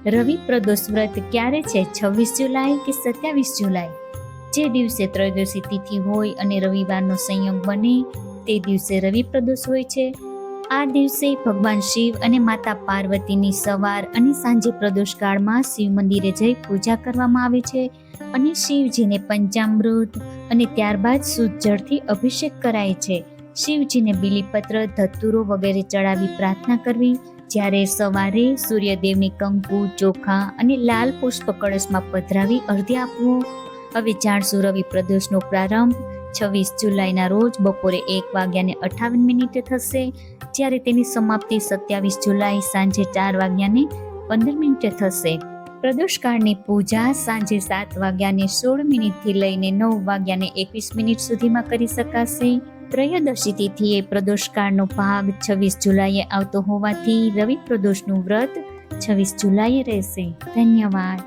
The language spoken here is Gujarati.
રવિ પ્રદોષ વ્રત ક્યારે છે? 26 જુલાઈ કે 27 જુલાઈ? જે દિવસે ત્રયોદશી તિથિ હોય અને રવિવારનો સંયોગ બને તે દિવસે રવિ પ્રદોષ હોય છે. આ દિવસે ભગવાન શિવ અને માતા પાર્વતીની સવાર અને સાંજે પ્રદોષ કાળમાં શિવ મંદિરે જઈ પૂજા કરવામાં આવે છે અને શિવજીને પંચામૃત અને ત્યારબાદ શુદ્ધ જળથી અભિષેક કરાય છે. શિવજીને બીલીપત્ર, ધતુરો વગેરે ચડાવી પ્રાર્થના કરવી. જ્યારે સવારે સૂર્યદેવની કંકુ, ચોખા અને લાલ પુષ્પ કળશમાં પધરાવી અર્ધ્ય આપવો. હવે જાણશું રવિ પ્રદોષનો પ્રારંભ 26 જુલાઈના રોજ બપોરે 1:58 થશે, જ્યારે તેની સમાપ્તિ 27 જુલાઈ સાંજે 4:15 થશે. પ્રદોષકાળની પૂજા સાંજે 7:16 થી લઈને 9:21 સુધીમાં કરી શકાશે. ત્રયોદશી તિથિએ પ્રદોષકાળનો ભાગ 26 જુલાઈએ આવતો હોવાથી રવિ પ્રદોષનું વ્રત 26 જુલાઈએ રહેશે. ધન્યવાદ.